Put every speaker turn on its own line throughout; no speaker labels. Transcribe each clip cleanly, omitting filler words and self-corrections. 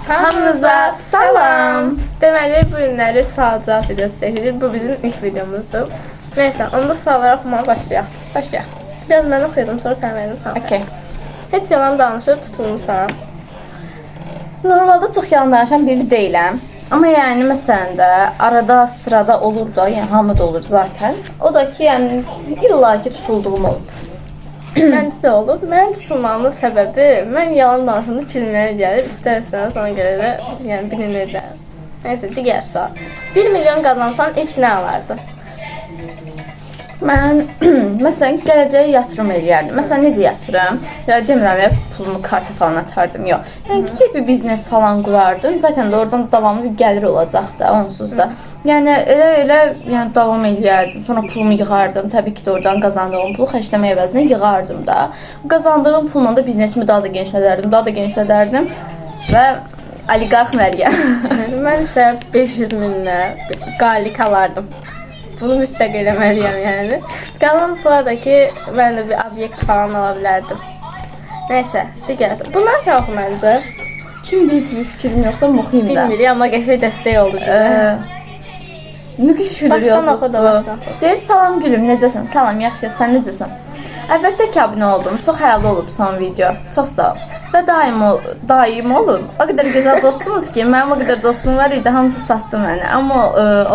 Hamınıza salam. Deməli, bu günləri sual-cavab videosu çəkilir. Bu bizim ilk videomuzdur. Neyse, onda sualları oxumaya başlayaq. Biraz mən oxuyordum, sonra sən verdin sana.
Okay.
Heç yalan danışıb tutulmusan.
Normalde çok yalan danışan biri değilim. Ama yani məsələn də arada sırada olur da, yəni hamı da olur zaten. O da ki, yəni illaki tutulduğum olub.
Məndə də olub. Mənim tutulmamın səbəbi, mən yalan danışanda filmlərə gəlir. İstərseniz ona görə də yəni bilinir də. Neyse, digər sual. 1 milyon qazansan ilk nə alardın?
Mən məsələn gələcəyə yatırım eləyərdim. Məsələn necə yatırım? Ya demirəm ya pulumu karta falan atardım. Yox. Yəni kiçik bir biznes falan qurardım. Zaten də oradan davamlı bir gəlir olacaq da onsuz da. Yəni elə yəni davam eləyərdim. Sonra pulumu yığardım. Təbii ki də oradan qazandığım pulu xərcləmək əvəzinə yığardım da. Qazandığım pulla da biznesimi daha da genişlədərdim, və oliqarx Məryəm.
Mən isə 500 minlə qalik alardım. Bunu mütləq eləməliyəm yəni. Qalan pula da ki, mən də bir obyekt falan ala bilərdim. Neyse, digər. Bunlar sən oxumalıdır.
Kimdə heç bir fikrim yoxdur, oxuyum da.
Bilmirik, amma qəşəng dəstək oldu bizə.
Nə güclüdür
Başdan oxu da başdan.
Deyir, salam gülüm, necəsən? Salam, yaxşı, sən necəsən? Əlbəttə ki, abunə oldum. Çox həyalı olub son video. Çox sağ ol. Və daim olun. O qədər gözəl dostsunuz ki, mənim o qədər dostum var idi, hamısı satdı məni. Amma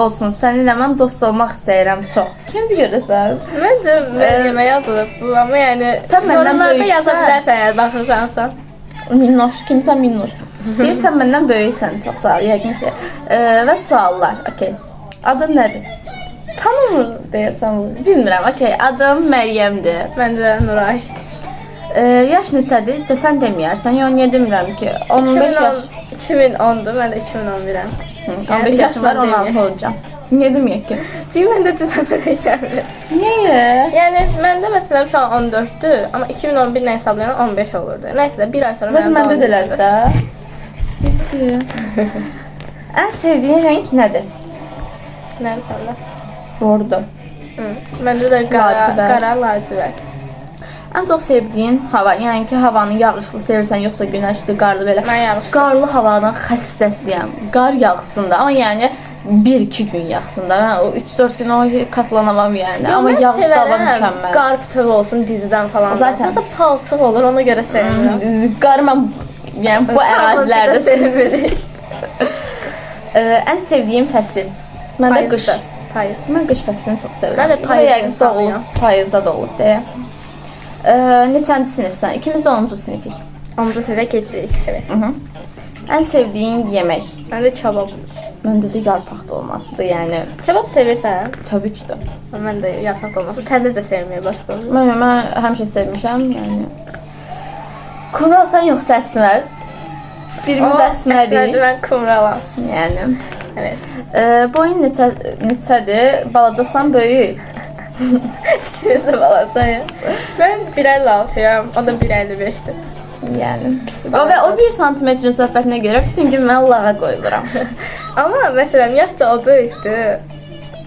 olsun, səninlə mən dost olmaq istəyirəm çox. Kimdir görəsən?
Məncə Məryəmə yazılıb bu, amma yəni
sən məndən böyüksən.
Yaza bilərsən əgər baxırsansa.
Minnoş, kimsən minnoş? Deyirsən məndən böyüksən, çox sağ ol, yəqin ki. Və suallar, okey. Adın nədir? Tanımır deyəsən, bilmirəm, okey. Adım Məryəmdir.
Mən də Nuray.
Yaş neçədir? İstəsən deməyərsən. Yox, niyə demirəm ki? 15 yaş.
2010'dur, mən də 2011'əm.
15 yaşım var, 16 olacağam. Niyə deməyək ki?
Çünki məndə düzəlmədə gəlmir.
Niyə?
Yəni, məndə məsələn şu an 14'dür, amma 2011 ilə hesablayan 15 olurdu. Nəysə də bir ay sonra
zaten məndə də elədi də. Ən sevdiyin renk nədir?
Nədir səndə?
Bordo.
Məndə də qara lacivert.
Ən çox sevdiyin hava, yəni ki, havanı yağışlı sevirsən, yoxsa günəşli, qarlı belə.
Mən yağışlı.
Qarlı havadan xəstəsiyəm. Qar yağsın da, amma yəni 1-2 gün yağsın da. Mən o 3-4 gün o katlanamam yəni. Amma yağışlı hava mükəmməl.
Qar bütöv olsun dizdən falan.
Zaten.
Yoxsa palçıq olur, ona görə sevirəm.
Qarı mən yəni bu ərazilərdə
sevmirik.
Ən sevdiyim fəsil. Mən də qış.
Payız.
Mən qış fəslini çox sevirəm.
Mən də payızda olub.
Payızda da olub deyə. Neçənci sinifsən? İkimiz də 10-cu sinifik.
10-cu sinifə keçirik, evet.
Ən sevdiyin yemək?
Mən də kebab.
Məndə də yarpaq dolmasıdır, yəni.
Kebab sevirsən?
Təbii ki də.
Mən də yarpaq dolması təzəcə sevməyə başladım.
Mən həmişə sevmişəm, yəni. Kumralsan yoxsa əsmər? Birimiz əsmərik.
Əsmərdir, mən kumralam.
Yəni.
Evet.
Boyun neçədir? Balacasan, böyük?
İkimiz də balacayıq. Mən 1.56'yam, o da 1.55'dir.
Yəni. O 1 santimetrin söhbətinə görə bütün gün mən lağa qoyuluram.
Amma məsələn, yaşca o böyükdür.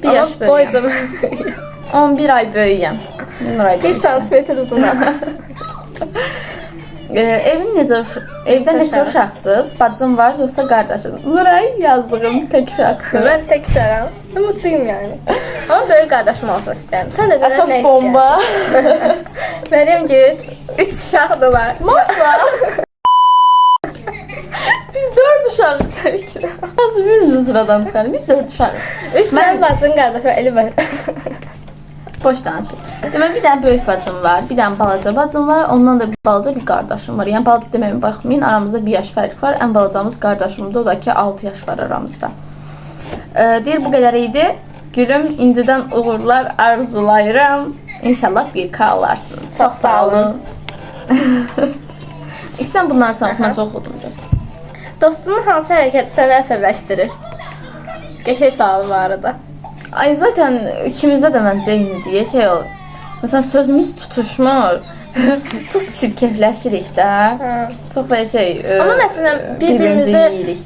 Bir yaş böyüyəm.
Boyca mən böyüyəm.
11 ay böyüyəm.
1 santimetr uzunam.
Evdə neçə uşaqsınız? Bacım var, yoxsa qardaşın? Nuray yazığım, tək uşaqdır.
Mən tək uşağam. Mutluyum yəni. Amma böyük qardaşım olsa istəyirəm. Sən də dedin,
əsas bomba.
Məryəm gir, 3 uşaqdılar.
Masa. Biz 4 uşağıq təbii ki. Nasıl birimizi sıradan çıxarım? Biz 4 uşağıq.
3 mənim bacım, qardaş var, Eli var.
Boş danışır. Demək, bir dənə böyük bacım var, bir dənə balaca bacım var, ondan da bir balaca bir qardaşım var. Yəni balaca deməyimə baxmayın, aramızda 1 yaş fərq var. Ən balacamız qardaşımdır, o da ki 6 yaş var aramızda. Deyir, bu qədər idi. Gülüm, indidən uğurlar arzulayıram. İnşallah 1K olarsınız.
Çox sağ olun.
Sən bunları sən oxuma çox oxudum.
Dostunun hansı hərəkəti səni əsəbləşdirir? Qəşəng sualı bu arada.
Ay zaten ikimizdə də məncə eynidir. Şey o. Məsələn sözümüz tutuşmur. Çox çirkefləşirik də. Çox belə şey.
Amma məsələn bir-birimizi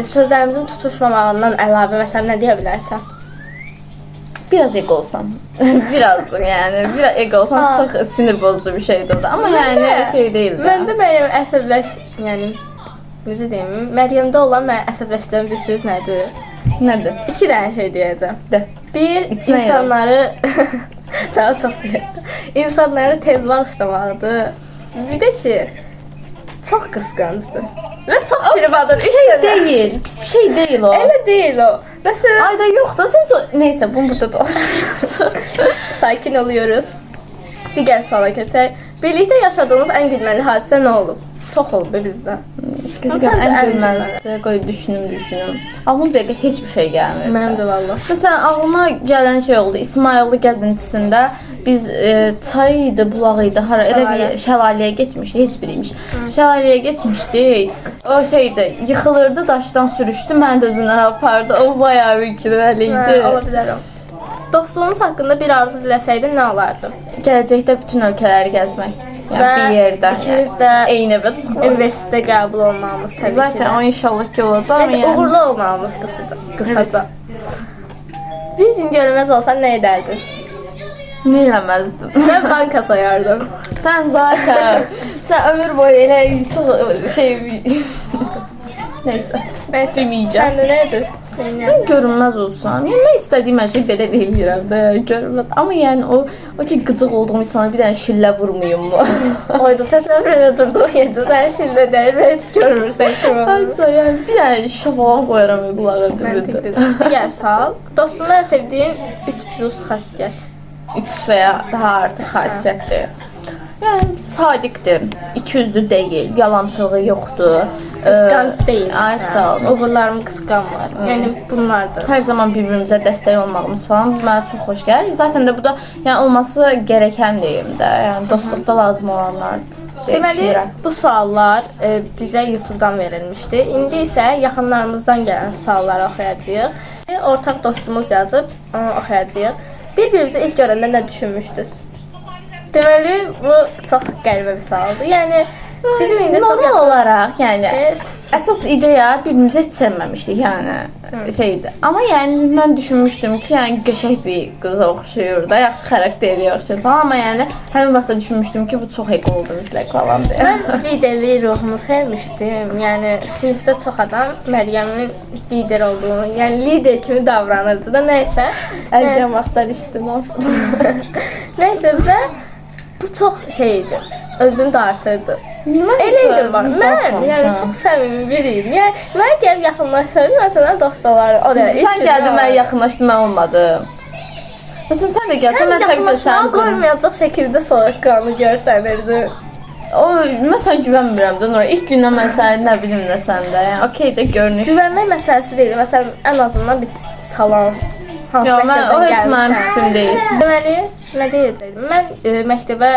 sözlərimizin tutuşmamağından əlavə məsələn nə deyə bilərsən?
Biraz ego olsam. Biraz yəni. Biraz ego olsam çox sinir bozucu bir şeydir o da. Amma yəni şey deyil də.
Məndə belə əsəbləş, yəni necə deyim, Məryəmdə olan məni əsəbləşdirən bir söz nədir?
Nədir?
2 dənə şey deyəcəm.
De.
Bir,
İçinə
insanları daha çox deyəcəm. İnsanları tez bağışlamalıdır. Bir də ki, çox qısqancdır. Və çox tribadır.
Pis bir şey deyil. Pis bir şey deyil o.
Elə deyil o. Məsələn,
Ayda yox da sən çox... Neysə, bunu burada da
sakin oluyoruz. Digər suala keçək. Birlikdə yaşadığınız ən gülməli hadisə nə olub? Çox olub bizdə.
Gözləyirəm, ən gülməzsə, qoy düşünüm. Amma bu dəqiqə heç bir şey gəlmir.
Mənim də valla.
Məsələn, ağlıma gələn şey oldu. İsmayıllı gəzintisində biz çay idi, bulaq idi, hara elə bir şəlaləyə getmişdik, heç biriymiş. Şəlaləyə getmişdik. O şeydə yıxılırdı, daşdan sürüşdü, məni də özündən apardı. O bayağı bir gülməli idi.
Ola bilərəm. Dostluğunuz haqqında bir arzu diləsəydin nə olardı?
Gələcəkdə bütün ölkələri gəzmək. Yəni
Və
bir yerdə.
ikimiz də
eyni evə çıxmaq.
universitetə qəbul olmağımız təbii ki.
Zaten o inşallah ki olacaq.
Neyse, uğurlu olmağımız qısaca. Bir gün görünməz olsan nə edərdin?
Nə eləməzdin?
Mən banka soyardım.
Sən zaten sən ömür boyu elə çox şey neysə.
Neyse,
Deməyəcəm.
sən də nə edin?
Mən görünməz olsam, yəni mən istədiyim hər şey belə eləyirəm də, görünməz. Amma yəni o ki qıcıq olduğum insana bir dənə şillə vurmayım mı?
Oydu təsəvvür edə durduğun yerdə sən şillə deyil və heç görmürsən kim olduğunu.
Aysa yəni bir dənə şabalan qoyaram qulağa dibində.
Məntiqlidir. Digər sual. Dostumda ən sevdiyin 3+ xassiyyət.
3 və ya daha artıq xasiyyətdir. Yəni sadiqdir, ikiyüzlü deyil, yalançılığı yoxdur.
Qısqanc deyil.
Ay sağ ol.
Uğurlarımı qısqanmır. Yəni bunlardır.
Hər zaman bir-birimizə dəstək olmağımız falan mənə çox xoş gəlir. Zaten də bu da yəni olması gerəkən deyim də. Yəni dostluqda lazım olanlardır.
Deməli, bu suallar bizə YouTube-dan verilmişdi. İndi isə yaxınlarımızdan gələn sualları oxuyacağıq. Ortaq dostumuz yazıb, onu oxuyacağıq. Bir-birimizi ilk görəndə nə düşünmüşdünüz? Deməli, bu çox qəribə bir sualdır. Yəni bizim indi çox
normal olaraq, yəni
Yes.
əsas ideya bir-birimizi heç sevməmişdik, yəni şeydir. Amma yəni mən düşünmüşdüm ki, yəni qəşəng bir qıza oxşuyur da, yaxşı xarakteri yaxşı falan, amma yəni həmin vaxtda düşünmüşdüm ki, bu çox ego oldu mütləq falan deyə.
Mən liderlik ruhunu sevmişdim. Yəni sinifdə çox adam Məryəmin lider olduğunu, yəni lider kimi davranırdı da, nəysə.
Əlgən vaxtlar işləmə.
Nəysə və bu çox şey idi. Özünü dartırdı. Elə idim var. Mən yəni çox səmimi biriyim. Yəni mən gəlib yaxınlaşsaydım, məsələn, dost olardım. O da
Sən gəldin, mən yaxınlaşdım, mən olmadım. Məsələn, sən də gəlsən, mən təqdir sən
qoymayacaq şəkildə soyuqqanlı görsənirdi.
O, mən sən güvənmirəm də Nura. İlk gündən mən səni nə bilim nə səndə. Yəni okey də görünüş.
Güvənmək məsələsi deyil. Məsələn, ən azından bir salam.
Yox, mən o heç mənim fikrim deyil.
Deməli, nə deyəcəkdim? Mən məktəbə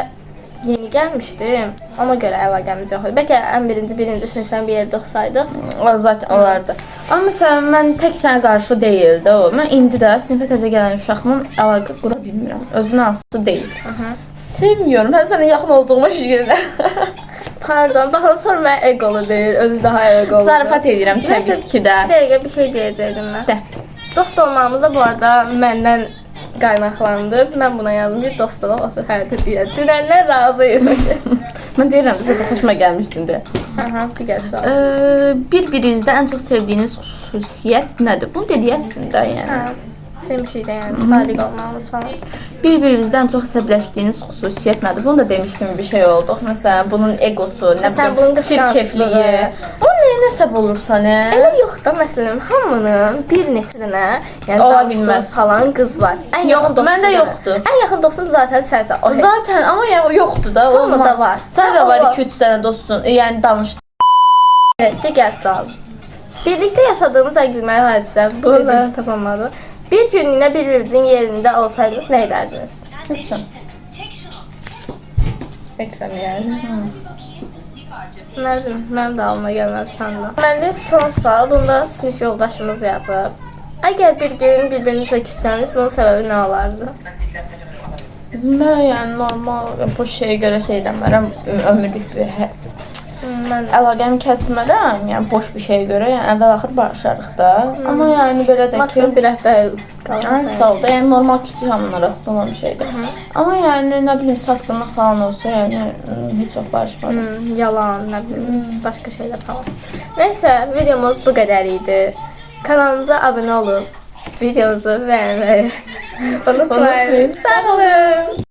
yeni gəlmişdim. Ona görə əlaqəmiz yox idi. Bəlkə ən birinci sinifdən bir yerdə oxusaydıq.
O zaten olardı. Amma məsələn mən tək sənə qarşı deyildi o. Mən indi də sinifə təzə gələn uşaqla əlaqə qura bilmirəm. Özümdən asılı deyil. Sevmiyorum. Mən sənə yaxın olduğuma şükürlər.
Pardon, daha sonra mən egolu deyil, özü daha egolu.
Zarafat edirəm təbii ki də.
Bir dəqiqə bir şey deyəcəkdim mən.
De.
Dost olmağımıza bu arada məndən qaynaqlandı. Mən buna yazdım ki, dost olaq, o həyatı deyək. Dünəndən razıyım.
Mən deyirəm, bizə də xoşuma gəlmişdin deyə.
Aha, digər sual.
Bir-birinizdə ən çox sevdiyiniz xüsusiyyət nədir? Bunu dedik əslində yəni.
Hə, demişik də yəni, sadiq olmağımız falan.
Bir-birinizdən çox əsəbləşdiyiniz xüsusiyyət nədir? Bunu da demiş kimi bir şey olduq. Məsələn, bunun egosu, nə bilim, çirkefliyi. O nəyə nəsəb olursa nə?
Elə yox da, məsələn, hamının bir neçə dənə, yəni
Ola
danışdığı
bilməz.
falan qız var. Ən yaxın dostum
məndə
da-
yoxdur.
Ən yaxın dostum zaten sənsən. O heç.
Zaten amma ya yoxdur da.
Hamıda var.
Sən də var
Amma-
2-3 dənə dostun. Yəni danışdın.
Evet, digər sual. Birlikdə yaşadığınız ən gülməli hadisə, bu zaten tapamadı. Bir günlüyünə bir-birinizin yerində olsaydınız nə edərdiniz?
Heç.
Ekran yəni. Nə bilim, mənim də alma gəlmədi şu anda. Deməli, son sual, bunda sinif yoldaşımız yazıb. Əgər bir gün bir-birinizlə küssəniz, bunun səbəbi nə olardı?
Mən yəni normal bu şeyə görə şey eləmərəm, ömürlük bir
Mən
əlaqəmi kəsmərəm, yəni boş bir şeyə görə, yəni əvvəl-axır barışarıq da. Amma yəni belə də ki,
maksimum bir həftə qalar.
Ay, sağ ol da, yəni normal kütük hamının arasında olan bir şeydir. Amma yəni nə bilim satqınlıq falan olsa, yəni heç vaxt barışmaram.
Yalan, nə bilim, başqa şeylər falan. Nəysə, videomuz bu qədər idi. Kanalımıza abunə olub, videomuzu bəyənməyi unutmayın. Sağ olun.